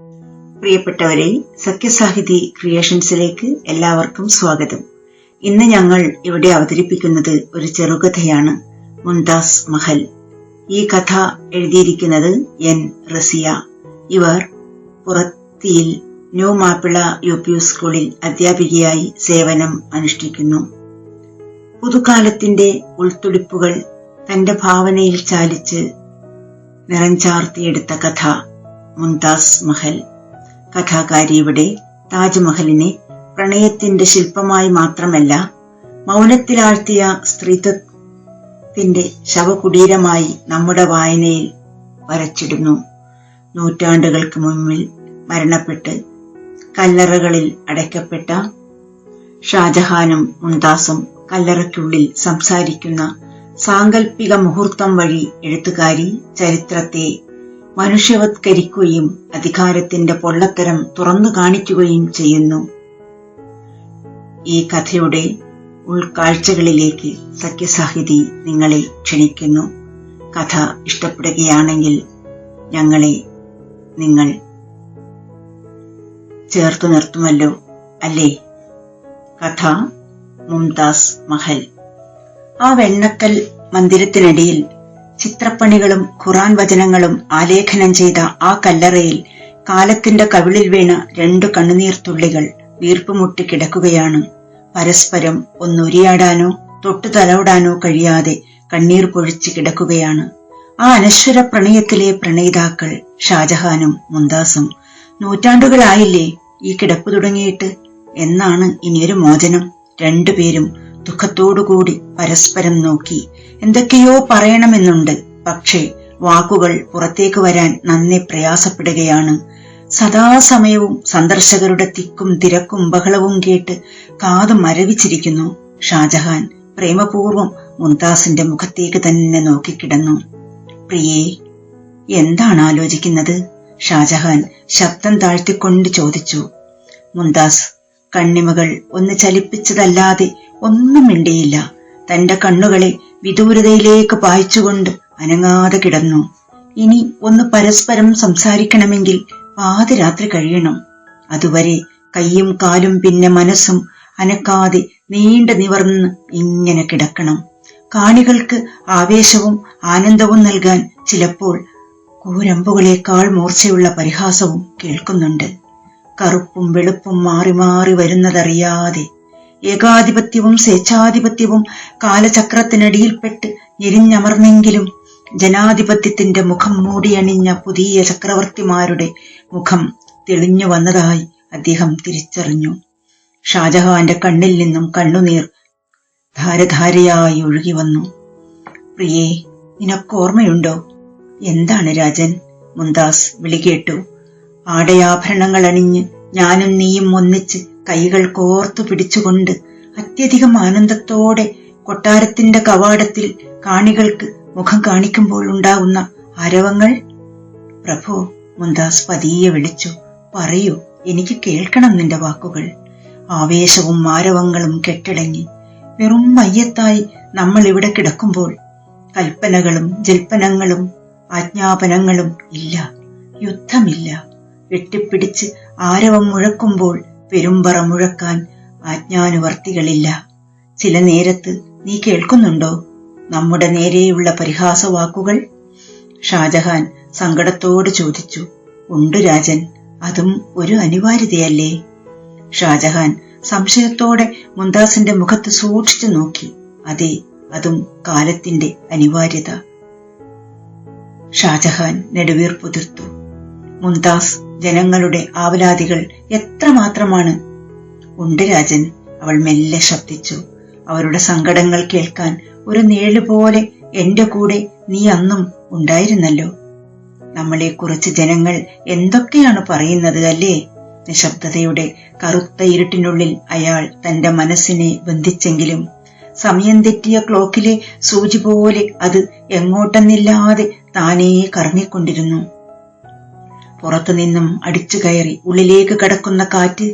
പ്രിയപ്പെട്ടവരെ, സത്യസാഹിതി ക്രിയേഷൻസിലേക്ക് എല്ലാവർക്കും സ്വാഗതം. ഇന്ന് ഞങ്ങൾ ഇവിടെ അവതരിപ്പിക്കുന്നത് ഒരു ചെറുകഥയാണ്, മുംതാസ് മഹൽ. ഈ കഥ എഴുതിയിരിക്കുന്നത് എൻ റസിയ. ഇവർ പുറത്തിയിൽ ന്യൂ മാപ്പിള UP സ്കൂളിൽ അധ്യാപികയായി സേവനം അനുഷ്ഠിക്കുന്നു. പുതുകാലത്തിന്റെ ഉൾത്തുടിപ്പുകൾ തന്റെ ഭാവനയിൽ ചാലിച്ച് നിറം ചാർത്തിയെടുത്ത കഥ മുംതാസ് മഹൽ. കഥാകാരി ഇവിടെ താജ്മഹലിനെ പ്രണയത്തിന്റെ ശില്പമായി മാത്രമല്ല, മൗനത്തിലാഴ്ത്തിയ സ്ത്രീത്വത്തിന്റെ ശവകുടീരമായി നമ്മുടെ വായനയിൽ വരച്ചിടുന്നു. നൂറ്റാണ്ടുകൾക്ക് മുമ്പിൽ മരണപ്പെട്ട് കല്ലറകളിൽ അടയ്ക്കപ്പെട്ട ഷാജഹാനും മുംതാസും കല്ലറയ്ക്കുള്ളിൽ സംസാരിക്കുന്ന സാങ്കല്പിക മുഹൂർത്തം വഴി എഴുത്തുകാരി ചരിത്രത്തെ മനുഷ്യവത്കരിക്കുകയും അധികാരത്തിന്റെ പൊള്ളത്തരം തുറന്നു കാണിക്കുകയും ചെയ്യുന്നു. ഈ കഥയുടെ ഉൾക്കാഴ്ചകളിലേക്ക് സത്യസാഹിതി നിങ്ങളെ ക്ഷണിക്കുന്നു. കഥ ഇഷ്ടപ്പെടുകയാണെങ്കിൽ ഞങ്ങളെ നിങ്ങൾ ചേർത്തു നിർത്തുമല്ലോ, അല്ലേ? കഥ മുംതാസ് മഹൽ. ആ വെണ്ണക്കൽ മന്ദിരത്തിനടിയിൽ ചിത്രപ്പണികളും ഖുറാൻ വചനങ്ങളും ആലേഖനം ചെയ്ത ആ കല്ലറയിൽ കാലത്തിന്റെ കവിളിൽ വീണ 2 കണ്ണുനീർത്തുള്ളികൾ വീർപ്പുമുട്ടി കിടക്കുകയാണ്. പരസ്പരം ഒന്നുരിയാടാനോ തൊട്ടു തലോടാനോ കഴിയാതെ കണ്ണീർ പൊഴിച്ച് കിടക്കുകയാണ്. ആ അനശ്വര പ്രണയത്തിലെ പ്രണയിതാക്കൾ ഷാജഹാനും മുംതാസും. നൂറ്റാണ്ടുകളായില്ലേ ഈ കിടപ്പ് തുടങ്ങിയിട്ട്? എന്നാണ് ഇനിയൊരു മോചനം? രണ്ടുപേരും ദുഃഖത്തോടുകൂടി പരസ്പരം നോക്കി. എന്തൊക്കെയോ പറയണമെന്നുണ്ട്, പക്ഷേ വാക്കുകൾ പുറത്തേക്ക് വരാൻ നന്നെ പ്രയാസപ്പെടുകയാണ്. സദാസമയവും സന്ദർശകരുടെ തിക്കും തിരക്കും ബഹളവും കേട്ട് കാതു മരവിച്ചിരിക്കുന്നു. ഷാജഹാൻ പ്രേമപൂർവം മുംതാസിന്റെ മുഖത്തേക്ക് തന്നെ നോക്കിക്കിടന്നു. പ്രിയേ, എന്താണ് ആലോചിക്കുന്നത്? ഷാജഹാൻ ശബ്ദം താഴ്ത്തിക്കൊണ്ട് ചോദിച്ചു. മുംതാസ് കണ്ണിമകൾ ഒന്ന് ചലിപ്പിച്ചതല്ലാതെ ഒന്നും മിണ്ടിയില്ല. തന്റെ കണ്ണുകളെ വിദൂരതയിലേക്ക് പായിച്ചുകൊണ്ട് അനങ്ങാതെ കിടന്നു. ഇനി ഒന്ന് പരസ്പരം സംസാരിക്കണമെങ്കിൽ പാതിരാത്രി കഴിയണം. അതുവരെ കൈയും കാലും പിന്നെ മനസ്സും അനക്കാതെ നീണ്ടു നിവർന്ന് ഇങ്ങനെ കിടക്കണം. കാണികൾക്ക് ആവേശവും ആനന്ദവും നൽകാൻ ചിലപ്പോൾ കൂരമ്പുകളേക്കാൾ മൂർച്ചയുള്ള പരിഹാസവും കേൾക്കുന്നുണ്ട്. കറുപ്പും വെളുപ്പും മാറി മാറി വരുന്നതറിയാതെ ഏകാധിപത്യവും സ്വേച്ഛാധിപത്യവും കാലചക്രത്തിനടിയിൽപ്പെട്ട് ഞെരിഞ്ഞമർന്നെങ്കിലും ജനാധിപത്യത്തിന്റെ മുഖം മൂടിയണിഞ്ഞ പുതിയ ചക്രവർത്തിമാരുടെ മുഖം തെളിഞ്ഞു വന്നതായി അദ്ദേഹം തിരിച്ചറിഞ്ഞു. ഷാജഹാന്റെ കണ്ണിൽ നിന്നും കണ്ണുനീർ ധാരധാരയായി ഒഴുകി വന്നു. പ്രിയേ, നിനക്കോർമ്മയുണ്ടോ? എന്താണ് രാജൻ? മുംതാസ് വിളികേട്ടു. ആടയാഭരണങ്ങൾ അണിഞ്ഞ് ഞാനും നീയും ഒന്നിച്ച് കൈകൾ കോർത്തു പിടിച്ചുകൊണ്ട് അത്യധികം ആനന്ദത്തോടെ കൊട്ടാരത്തിന്റെ കവാടത്തിൽ കാണികൾക്ക് മുഖം കാണിക്കുമ്പോൾ ഉണ്ടാകുന്ന ആരവങ്ങൾ. പ്രഭു, മുംതാസ് പതിയെ വിളിച്ചു. പറയൂ, എനിക്ക് കേൾക്കണം നിന്റെ വാക്കുകൾ. ആവേശവും ആരവങ്ങളും കെട്ടടങ്ങി വെറും മയ്യത്തായി നമ്മൾ ഇവിടെ കിടക്കുമ്പോൾ കൽപ്പനകളും ജൽപ്പനങ്ങളും ആജ്ഞാപനങ്ങളും ഇല്ല, യുദ്ധമില്ല. വെട്ടിപ്പിടിച്ച് ആരവം മുഴക്കുമ്പോൾ പെരുമ്പറ മുഴക്കാൻ ആജ്ഞാനുവർത്തികളില്ല. ചില നേരത്ത് നീ കേൾക്കുന്നുണ്ടോ നമ്മുടെ നേരെയുള്ള പരിഹാസവാക്കുകൾ? ഷാജഹാൻ സങ്കടത്തോട് ചോദിച്ചു. ഉണ്ട് രാജൻ, അതും ഒരു അനിവാര്യതയല്ലേ? ഷാജഹാൻ സംശയത്തോടെ മുംതാസിന്റെ മുഖത്ത് സൂക്ഷിച്ചു നോക്കി. അതെ, അതും കാലത്തിന്റെ അനിവാര്യത. ഷാജഹാൻ നെടുവീർപ്പുതിർത്തു. മുംതാസ്, ജനങ്ങളുടെ ആവലാതികൾ എത്രമാത്രമാണ്? ഉണ്ട് രാജൻ, അവൾ മെല്ലെ ശബ്ദിച്ചു. അവരുടെ സങ്കടങ്ങൾ കേൾക്കാൻ ഒരു നിഴലുപോലെ എന്റെ കൂടെ നീ അന്നും ഉണ്ടായിരുന്നല്ലോ. നമ്മളെക്കുറിച്ച് ജനങ്ങൾ എന്തൊക്കെയാണ് പറയുന്നത്, അല്ലേ? നിശബ്ദതയുടെ കറുത്ത ഇരുട്ടിനുള്ളിൽ അയാൾ തന്റെ മനസ്സിനെ ബന്ധിച്ചെങ്കിലും സമയം തെറ്റിയ ക്ലോക്കിലെ സൂചി പോലെ അത് എങ്ങോട്ടെന്നില്ലാതെ താനേ കറങ്ങിക്കൊണ്ടിരുന്നു. പുറത്തുനിന്നും അടിച്ചു കയറി ഉള്ളിലേക്ക് കടക്കുന്ന കാറ്റ്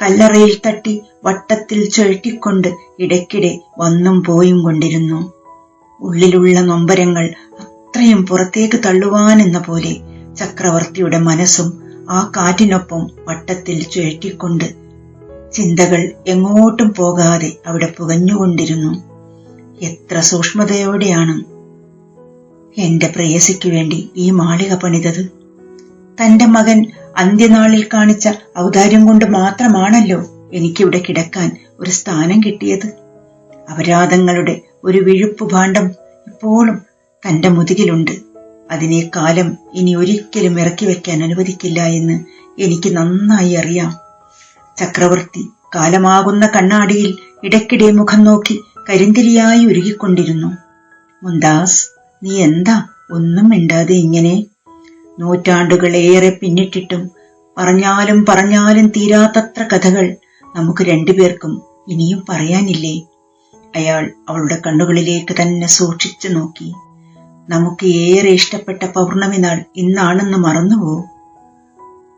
കല്ലറയിൽ തട്ടി വട്ടത്തിൽ ചുഴറ്റിക്കൊണ്ട് ഇടയ്ക്കിടെ വന്നും പോയും കൊണ്ടിരുന്നു. ഉള്ളിലുള്ള നൊമ്പരങ്ങൾ അത്രയും പുറത്തേക്ക് തള്ളുവാനെന്ന പോലെ ചക്രവർത്തിയുടെ മനസ്സും ആ കാറ്റിനൊപ്പം വട്ടത്തിൽ ചുഴറ്റിക്കൊണ്ട് ചിന്തകൾ എങ്ങോട്ടും പോകാതെ അവിടെ പുകഞ്ഞുകൊണ്ടിരുന്നു. എത്ര സൂക്ഷ്മതയോടെയാണ് എന്റെ പ്രേയസിക്കു വേണ്ടി ഈ മാളിക പണിതത്. തന്റെ മകൻ അന്ത്യനാളിൽ കാണിച്ച ഔദാര്യം കൊണ്ട് മാത്രമാണല്ലോ എനിക്കിവിടെ കിടക്കാൻ ഒരു സ്ഥാനം കിട്ടിയത്. അപരാധങ്ങളുടെ ഒരു വിഴുപ്പു ഭാണ്ഡം ഇപ്പോഴും തന്റെ മുതുകിലുണ്ട്. അതിനെ കാലം ഇനി ഒരിക്കലും ഇറക്കി വെക്കാൻ അനുവദിക്കില്ല എന്ന് എനിക്ക് നന്നായി അറിയാം. ചക്രവർത്തി കാലമാകുന്ന കണ്ണാടിയിൽ ഇടയ്ക്കിടെ മുഖം നോക്കി കരിന്തിരിയായി ഉരുകിക്കൊണ്ടിരുന്നു. മുംതാസ്, നീ എന്താ ഒന്നും മിണ്ടാതെ ഇങ്ങനെ? നൂറ്റാണ്ടുകളേറെ പിന്നിട്ടിട്ടും പറഞ്ഞാലും പറഞ്ഞാലും തീരാത്തത്ര കഥകൾ നമുക്ക് രണ്ടുപേർക്കും ഇനിയും പറയാനില്ലേ? അയാൾ അവളുടെ കണ്ണുകളിലേക്ക് തന്നെ സൂക്ഷിച്ചു നോക്കി. നമുക്ക് ഏറെ ഇഷ്ടപ്പെട്ട പൗർണമി നാൾ ഇന്നാണെന്ന് മറന്നുപോ.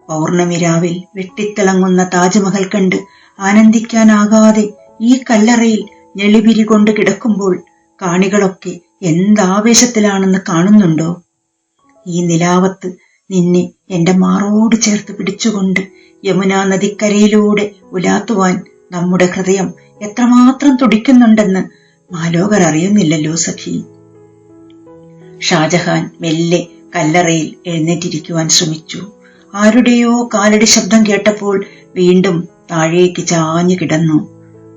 പൗർണമി രാവിൽ വെട്ടിത്തിളങ്ങുന്ന താജ്മഹൽ കണ്ട് ആനന്ദിക്കാനാകാതെ ഈ കല്ലറയിൽ ഞെളിപിരി കൊണ്ട് കിടക്കുമ്പോൾ കാണികളൊക്കെ എന്താവേശത്തിലാണെന്ന് കാണുന്നുണ്ടോ? ഈ നിലാവത്ത് നിന്നെ എന്റെ മാറോട് ചേർത്ത് പിടിച്ചുകൊണ്ട് യമുനാ നദിക്കരയിലൂടെ ഉലാത്തുവാൻ നമ്മുടെ ഹൃദയം എത്രമാത്രം തുടിക്കുന്നുണ്ടെന്ന് മാലോകർ അറിയുന്നില്ലല്ലോ സഖി. ഷാജഹാൻ മെല്ലെ കല്ലറയിൽ എഴുന്നേറ്റിരിക്കുവാൻ ശ്രമിച്ചു. ആരുടെയോ കാലടി ശബ്ദം കേട്ടപ്പോൾ വീണ്ടും താഴേക്ക് ചാഞ്ഞു കിടന്നു.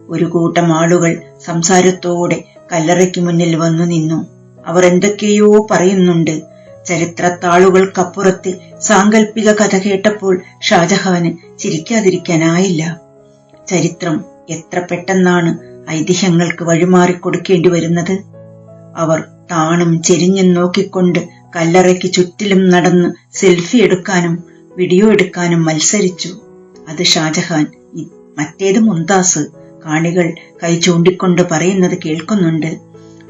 ഒരു കൂട്ടം ആളുകൾ സംസാരത്തോടെ കല്ലറയ്ക്ക് മുന്നിൽ വന്നു നിന്നു. അവർ എന്തൊക്കെയോ പറയുന്നുണ്ട്. ചരിത്രത്താളുകൾക്കപ്പുറത്ത് സാങ്കല്പിക കഥ കേട്ടപ്പോൾ ഷാജഹാന് ചിരിക്കാതിരിക്കാനായില്ല. ചരിത്രം എത്ര പെട്ടെന്നാണ് ഐതിഹ്യങ്ങൾക്ക് വഴിമാറിക്കൊടുക്കേണ്ടി വരുന്നത്. അവർ താണും ചെരിഞ്ഞും നോക്കിക്കൊണ്ട് കല്ലറയ്ക്ക് ചുറ്റിലും നടന്ന് സെൽഫി എടുക്കാനും വീഡിയോ എടുക്കാനും മത്സരിച്ചു. അത് ഷാജഹാൻ, മറ്റേത് മുംതാസ്. കാണികൾ കൈ ചൂണ്ടിക്കൊണ്ട് പറയുന്നത് കേൾക്കുന്നുണ്ട്.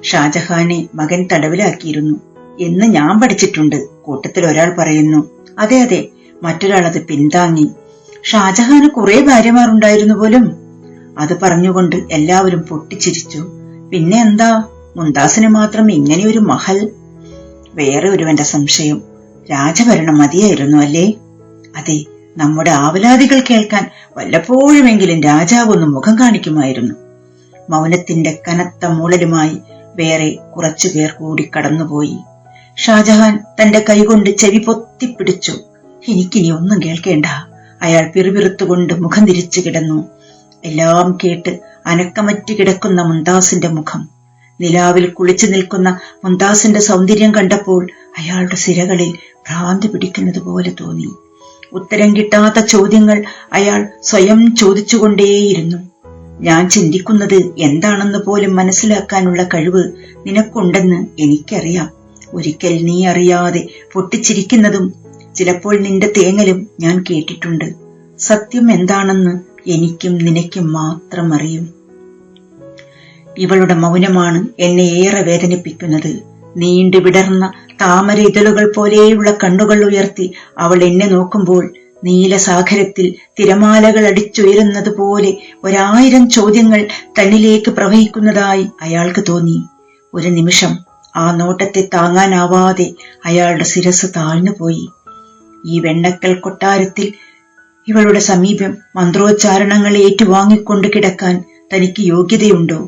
ഷാജഹാനെ മകൻ തടവിലാക്കിയിരുന്നു എന്ന് ഞാൻ പഠിച്ചിട്ടുണ്ട്. കൂട്ടത്തിൽ ഒരാൾ പറയുന്നു. അതെ അതെ, മറ്റൊരാൾ അത് പിന്താങ്ങി. ഷാജഹാന് കുറെ ഭാര്യമാരുണ്ടായിരുന്നു പോലും. അത് പറഞ്ഞുകൊണ്ട് എല്ലാവരും പൊട്ടിച്ചിരിച്ചു. പിന്നെ എന്താ, മുംതാസിന് മാത്രം ഇങ്ങനെ ഒരു മഹൽ? വേറെ ഒരുവന്റെ സംശയം, രാജഭരണം മതിയായിരുന്നു അല്ലേ? അതെ, നമ്മുടെ ആവലാദികൾ കേൾക്കാൻ വല്ലപ്പോഴുമെങ്കിലും രാജാവ് ഒന്ന് മുഖം കാണിക്കുമായിരുന്നു. മൗനത്തിന്റെ കനത്ത മൂളലുമായി വേറെ കുറച്ചുപേർ കൂടി കടന്നുപോയി. ഷാജഹാൻ തന്റെ കൈകൊണ്ട് ചെവി പൊത്തിപ്പിടിച്ചു. എനിക്കിനി ഒന്നും കേൾക്കേണ്ട. അയാൾ പിറുപിറുത്തുകൊണ്ട് മുഖം തിരിച്ചു കിടന്നു. എല്ലാം കേട്ട് അനക്കമറ്റ് കിടക്കുന്ന മുംതാസിന്റെ മുഖം, നിലാവിൽ കുളിച്ചു നിൽക്കുന്ന മുംതാസിന്റെ സൗന്ദര്യം കണ്ടപ്പോൾ അയാളുടെ സിരകളിൽ ഭ്രാന്തി പിടിക്കുന്നത് പോലെ തോന്നി. ഉത്തരം കിട്ടാത്ത ചോദ്യങ്ങൾ അയാൾ സ്വയം ചോദിച്ചുകൊണ്ടേയിരുന്നു. ഞാൻ ചിന്തിക്കുന്നത് എന്താണെന്ന് പോലും മനസ്സിലാക്കാനുള്ള കഴിവ് നിനക്കുണ്ടെന്ന് എനിക്കറിയാം. ഒരിക്കൽ നീ അറിയാതെ പൊട്ടിച്ചിരിക്കുന്നതും ചിലപ്പോൾ നിന്റെ തേങ്ങലും ഞാൻ കേട്ടിട്ടുണ്ട്. സത്യം എന്താണെന്ന് എനിക്കും നിനയ്ക്കും മാത്രം അറിയും. ഇവളുടെ മൗനമാണ് എന്നെ ഏറെ വേദനിപ്പിക്കുന്നത്. നീണ്ടു വിടർന്ന താമര ഇതളുകൾ പോലെയുള്ള കണ്ണുകൾ ഉയർത്തി അവൾ എന്നെ നോക്കുമ്പോൾ നീലസാഗരത്തിൽ തിരമാലകൾ അടിച്ചുയരുന്നത് പോലെ 1000 ചോദ്യങ്ങൾ തന്നിലേക്ക് പ്രവഹിക്കുന്നതായി അയാൾക്ക് തോന്നി. ഒരു നിമിഷം ആ നോട്ടത്തെ താങ്ങാനാവാതെ അയാളുടെ ശിരസ് താഴ്ന്നുപോയി. ഈ വെണ്ണക്കൽ കൊട്ടാരത്തിൽ ഇവളുടെ സമീപം മന്ത്രോച്ചാരണങ്ങൾ ഏറ്റുവാങ്ങിക്കൊണ്ട് കിടക്കാൻ തനിക്ക് യോഗ്യതയുണ്ടോ?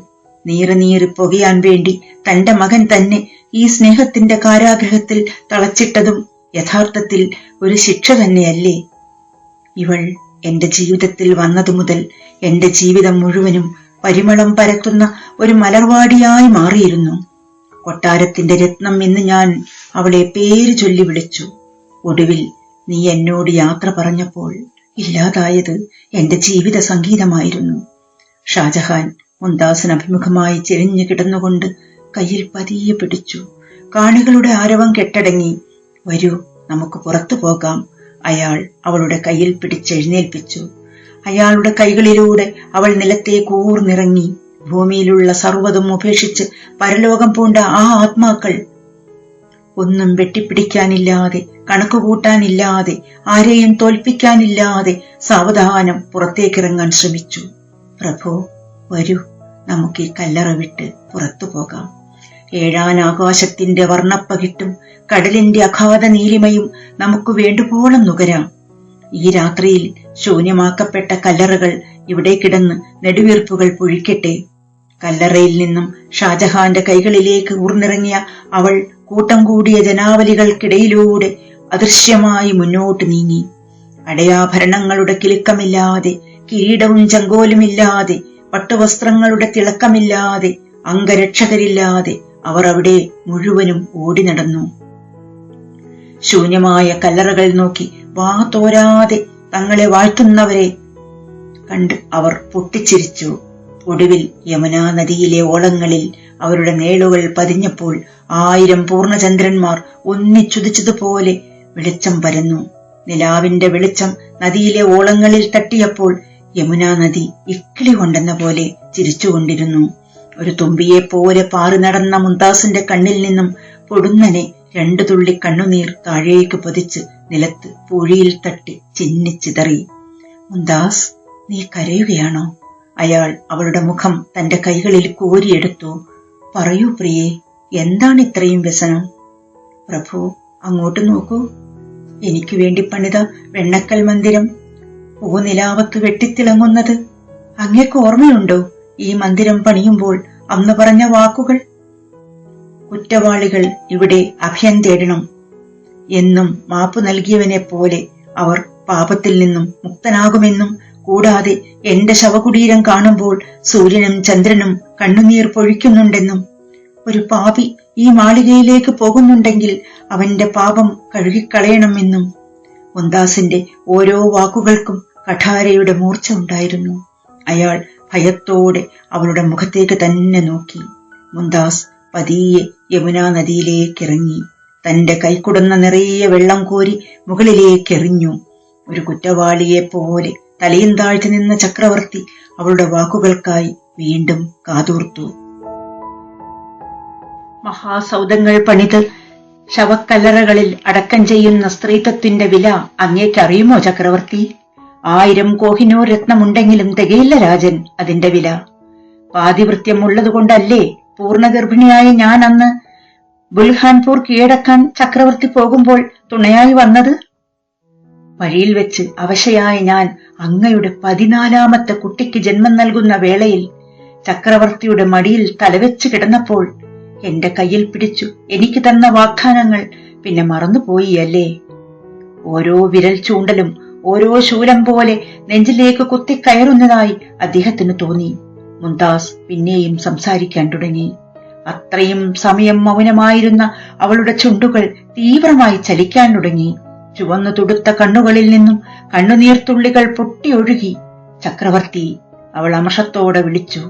നീറി പുകയാൻ വേണ്ടി തന്റെ മകൻ തന്നെ ഈ സ്നേഹത്തിന്റെ കാരാഗ്രഹത്തിൽ തളച്ചിട്ടതും യഥാർത്ഥത്തിൽ ഒരു ശിക്ഷ തന്നെയല്ലേ? ഇവൾ എന്റെ ജീവിതത്തിൽ വന്നതു മുതൽ എന്റെ ജീവിതം മുഴുവനും പരിമളം പരത്തുന്ന ഒരു മലർവാടിയായി മാറിയിരുന്നു. കൊട്ടാരത്തിന്റെ രത്നം എന്ന് ഞാൻ അവളെ പേര് ചൊല്ലി വിളിച്ചു. ഒടുവിൽ നീ എന്നോട് യാത്ര പറഞ്ഞപ്പോൾ ഇല്ലാതായത് എന്റെ ജീവിത സംഗീതമായിരുന്നു. ഷാജഹാൻ മുംതാസിന് അഭിമുഖമായി ചെരിഞ്ഞു കിടന്നുകൊണ്ട് കയ്യിൽ പതിയെ പിടിച്ചു. കാണികളുടെ ആരവം കെട്ടടങ്ങി. വരൂ, നമുക്ക് പുറത്തു പോകാം. അയാൾ അവളുടെ കയ്യിൽ പിടിച്ചെഴുന്നേൽപ്പിച്ചു. അയാളുടെ കൈകളിലൂടെ അവൾ നിലത്തേക്ക് ഊർന്നിറങ്ങി. ഭൂമിയിലുള്ള സർവ്വതും ഉപേക്ഷിച്ച് പരലോകം പൂണ്ട ആ ആത്മാക്കൾ ഒന്നും വെട്ടിപ്പിടിക്കാനില്ലാതെ, കണക്കുകൂട്ടാനില്ലാതെ, ആരെയും തോൽപ്പിക്കാനില്ലാതെ സാവധാനം പുറത്തേക്കിറങ്ങാൻ ശ്രമിച്ചു. പ്രഭു, വരൂ, നമുക്ക് ഈ കല്ലറ വിട്ട് പുറത്തു പോകാം. ഏഴാനാകാശത്തിന്റെ വർണ്ണപ്പകിട്ടും കടലിന്റെ അഗാധ നീലിമയും നമുക്ക് വേണ്ടുവോളം നുകരാം. ഈ രാത്രിയിൽ ശൂന്യമാക്കപ്പെട്ട കല്ലറകൾ ഇവിടെ കിടന്ന് നെടുവീർപ്പുകൾ പൊഴിക്കട്ടെ. കല്ലറയിൽ നിന്നും ഷാജഹാന്റെ കൈകളിലേക്ക് ഊർന്നിറങ്ങിയ അവൾ കൂട്ടം കൂടിയ ജനാവലികൾക്കിടയിലൂടെ അദൃശ്യമായി മുന്നോട്ട് നീങ്ങി. അടയാഭരണങ്ങളുടെ കിലുക്കമില്ലാതെ, കിരീടവും ചങ്കോലുമില്ലാതെ, പട്ടുവസ്ത്രങ്ങളുടെ തിളക്കമില്ലാതെ, അംഗരക്ഷകരില്ലാതെ അവർ അവിടെ മുഴുവനും ഓടി നടന്നു. ശൂന്യമായ കല്ലറകൾ നോക്കി വാ തോരാതെ തങ്ങളെ വാഴ്ത്തുന്നവരെ കണ്ട് അവർ പൊട്ടിച്ചിരിച്ചു. ഒടുവിൽ യമുനാ നദിയിലെ ഓളങ്ങളിൽ അവരുടെ നേളുകൾ പതിഞ്ഞപ്പോൾ 1000 പൂർണ്ണചന്ദ്രന്മാർ ഒന്നിച്ചുദിച്ചതുപോലെ വെളിച്ചം പരന്നു. നിലാവിന്റെ വെളിച്ചം നദിയിലെ ഓളങ്ങളിൽ തട്ടിയപ്പോൾ യമുനാ നദി ഇക്കിളി കൊണ്ടെന്ന പോലെ ചിരിച്ചുകൊണ്ടിരുന്നു. ഒരു തുമ്പിയെപ്പോലെ പാറി നടന്ന മുംതാസിന്റെ കണ്ണിൽ നിന്നും പൊടുന്നനെ 2 തുള്ളി കണ്ണുനീർ താഴേക്ക് പതിച്ച് നിലത്ത് പൂഴിയിൽ തട്ടി ചിന്നിച്ചിതറി. മുംതാസ്, നീ കരയുകയാണോ? അയാൾ അവളുടെ മുഖം തന്റെ കൈകളിൽ കോരിയെടുത്തു. പറയൂ പ്രിയേ, എന്താണ് ഇത്രയും വ്യസനം? പ്രഭു, അങ്ങോട്ട് നോക്കൂ. എനിക്ക് വേണ്ടി പണിത വെണ്ണക്കൽ മന്ദിരം പൂനിലാവത്ത് വെട്ടിത്തിളങ്ങുന്നത് അങ്ങേക്ക് ഓർമ്മയുണ്ടോ? ഈ മന്ദിരം പണിയുമ്പോൾ അന്ന് പറഞ്ഞ വാക്കുകൾ. കുറ്റവാളികൾ ഇവിടെ അഭയം തേടണം എന്നും മാപ്പു നൽകിയവനെ പോലെ അവർ പാപത്തിൽ നിന്നും മുക്തനാകുമെന്നും, കൂടാതെ എന്റെ ശവകുടീരം കാണുമ്പോൾ സൂര്യനും ചന്ദ്രനും കണ്ണുനീർ പൊഴിക്കുന്നുണ്ടെന്നും, ഒരു പാപി ഈ മാളികയിലേക്ക് പോകുന്നുണ്ടെങ്കിൽ അവന്റെ പാപം കഴുകിക്കളയണമെന്നും. മുംതാസിന്റെ ഓരോ വാക്കുകൾക്കും കഠാരയുടെ മൂർച്ച ഉണ്ടായിരുന്നു. അയാൾ ഭയത്തോടെ അവളുടെ മുഖത്തേക്ക് തന്നെ നോക്കി. മുംതാസ് പതിയെ യമുനാ നദിയിലേക്കിറങ്ങി തന്റെ കൈക്കുടന്ന നിറയെ വെള്ളം കോരി മുകളിലേക്കെറിഞ്ഞു. ഒരു കുറ്റവാളിയെ പോലെ തലയും താഴ്ത്തി നിന്ന ചക്രവർത്തി അവളുടെ വാക്കുകൾക്കായി വീണ്ടും കാതോർത്തു. മഹാസൗധങ്ങൾ പണിത് ശവക്കല്ലറകളിൽ അടക്കം ചെയ്യുന്ന സ്ത്രീത്വത്തിന്റെ വില അങ്ങേക്കറിയുമോ ചക്രവർത്തി? 1000 കോഹിനൂർ രത്നമുണ്ടെങ്കിലും തികയില്ല രാജൻ അതിന്റെ വില. പാതിവൃത്യമുള്ളതുകൊണ്ടല്ലേ പൂർണ്ണഗർഭിണിയായ ഞാൻ അന്ന് ബുൽഹാൻപൂർ കീഴടക്കാൻ ചക്രവർത്തി പോകുമ്പോൾ തുണയായി വന്നത്? വഴിയിൽ വെച്ച് അവശയായ ഞാൻ അങ്ങയുടെ 14ാമത്തെ കുട്ടിക്ക് ജന്മം നൽകുന്ന വേളയിൽ ചക്രവർത്തിയുടെ മടിയിൽ തലവെച്ച് കിടന്നപ്പോൾ എന്റെ കയ്യിൽ പിടിച്ചു എനിക്ക് തന്ന വാഗ്ദാനങ്ങൾ പിന്നെ മറന്നുപോയിയല്ലേ? ഓരോ വിരൽ ചൂണ്ടലും ഓരോ ശൂലം പോലെ നെഞ്ചിലേക്ക് കുത്തിക്കയറുന്നതായി അദ്ദേഹത്തിന് തോന്നി. മുംതാസ് പിന്നെയും സംസാരിക്കാൻ തുടങ്ങി. അത്രയും സമയം മൗനമായിരുന്ന അവളുടെ ചുണ്ടുകൾ തീവ്രമായി ചലിക്കാൻ തുടങ്ങി. ചുവന്നു തുടുത്ത കണ്ണുകളിൽ നിന്നും കണ്ണുനീർത്തുള്ളികൾ പൊട്ടിയൊഴുകി. ചക്രവർത്തി, അവൾ അമർഷത്തോടെ വിളിച്ചു,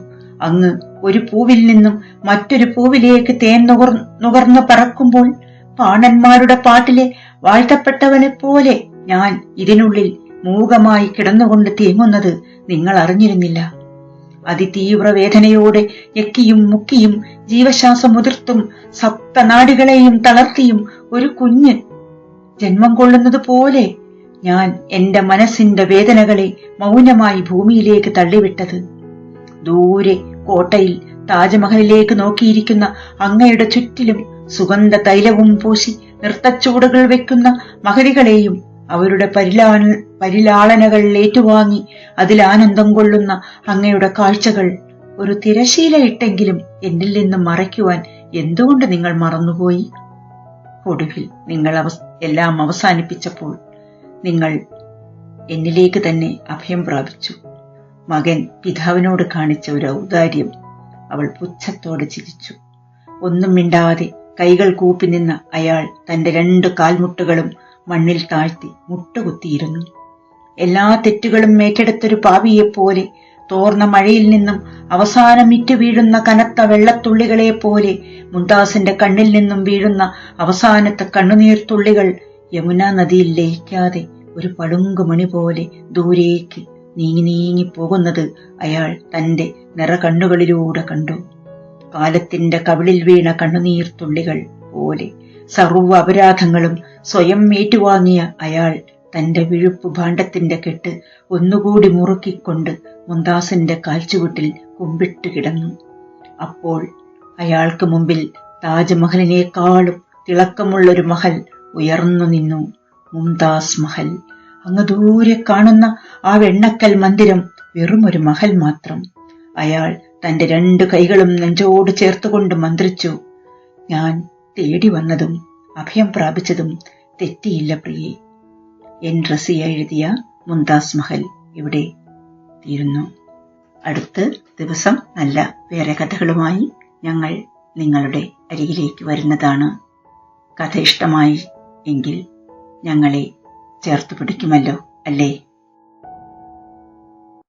അങ്ങ് ഒരു പൂവിൽ നിന്നും മറ്റൊരു പൂവിലേക്ക് തേൻ നുകർന്നു പറക്കുമ്പോൾ പാണന്മാരുടെ പാട്ടിലെ വാഴ്ത്തപ്പെട്ടവനെ പോലെ ഞാൻ ഇതിനുള്ളിൽ മൂകമായി കിടന്നുകൊണ്ട് തേങ്ങുന്നത് നിങ്ങൾ അറിഞ്ഞിരുന്നില്ല. അതിതീവ്ര വേദനയോടെ ഞെക്കിയും മുക്കിയും ജീവശ്വാസം മുതിർത്തും സപ്തനാടികളെയും തളർത്തിയും ഒരു കുഞ്ഞ് ജന്മം കൊള്ളുന്നത് പോലെ ഞാൻ എന്റെ മനസ്സിന്റെ വേദനകളെ മൗനമായി ഭൂമിയിലേക്ക് തള്ളിവിട്ടത്. ദൂരെ കോട്ടയിൽ താജ്മഹലിലേക്ക് നോക്കിയിരിക്കുന്ന അങ്ങയുടെ ചുറ്റിലും സുഗന്ധ തൈലവും പൂശി നൃത്തച്ചൂടുകൾ വെക്കുന്ന മഹരികളെയും അവരുടെ പരിലാളനകൾ ഏറ്റുവാങ്ങി അതിൽ ആനന്ദം കൊള്ളുന്ന അങ്ങയുടെ കാഴ്ചകൾ ഒരു തിരശീലയിട്ടെങ്കിലും എന്നിൽ നിന്നും മറയ്ക്കുവാൻ എന്തുകൊണ്ട് നിങ്ങൾ മറന്നുപോയി? ഒടുവിൽ നിങ്ങൾ എല്ലാം അവസാനിപ്പിച്ചപ്പോൾ നിങ്ങൾ എന്നിലേക്ക് തന്നെ അഭയം പ്രാപിച്ചു. മകൻ പിതാവിനോട് കാണിച്ച ഒരു ഔദാര്യം. അവൾ പുച്ഛത്തോടെ ചിരിച്ചു. ഒന്നും മിണ്ടാതെ കൈകൾ കൂപ്പി നിന്ന അയാൾ തന്റെ 2 കാൽമുട്ടുകളും മണ്ണിൽ താഴ്ത്തി മുട്ടുകുത്തിയിരുന്നു. എല്ലാ തെറ്റുകളും ഏറ്റെടുത്തൊരു പാപിയെപ്പോലെ തോർന്ന മഴയിൽ നിന്നും അവസാനം ഇറ്റു വീഴുന്ന കനത്ത വെള്ളത്തുള്ളികളെ പോലെ മുംതാസിന്റെ കണ്ണിൽ നിന്നും വീഴുന്ന അവസാനത്തെ കണ്ണുനീർത്തുള്ളികൾ യമുനാ നദിയിൽ ലയിക്കാതെ ഒരു പളുങ്കുമണി പോലെ ദൂരേക്ക് നീങ്ങി നീങ്ങി പോകുന്നത് അയാൾ തന്റെ നിറകണ്ണുകളിലൂടെ കണ്ടു. കാലത്തിന്റെ കവിളിൽ വീണ കണ്ണുനീർത്തുള്ളികൾ പോലെ സർവ്വ അപരാധങ്ങളും സ്വയം ഏറ്റുവാങ്ങിയ അയാൾ തന്റെ വിഴുപ്പു ഭാണ്ഡത്തിന്റെ കെട്ട് ഒന്നുകൂടി മുറുക്കിക്കൊണ്ട് മുംതാസിന്റെ കാൽച്ചുവട്ടിൽ കുമ്പിട്ട് കിടന്നു. അപ്പോൾ അയാൾക്ക് മുമ്പിൽ താജ്മഹലിനേക്കാളും തിളക്കമുള്ളൊരു മഹൽ ഉയർന്നു നിന്നു. മുംതാസ് മഹൽ. അങ്ങ് ദൂരെ കാണുന്ന ആ വെണ്ണക്കൽ മന്ദിരം വെറുമൊരു മഹൽ മാത്രം. അയാൾ തന്റെ 2 കൈകളും നെഞ്ചോട് ചേർത്തുകൊണ്ട് മന്ത്രിച്ചു. ഞാൻ തേടി വന്നതും അഭയം പ്രാപിച്ചതും തെറ്റിയില്ല പ്രിയേ. എൻ റസിയ എഴുതിയ മുംതാസ് മഹൽ ഇവിടെ തീരുന്നു. അടുത്ത ദിവസം നല്ല വേറെ കഥകളുമായി ഞങ്ങൾ നിങ്ങളുടെ അരികിലേക്ക് വരുന്നതാണ്. കഥ ഇഷ്ടമായി എങ്കിൽ ഞങ്ങളെ ചേർത്ത് പിടിക്കുമല്ലോ, അല്ലേ?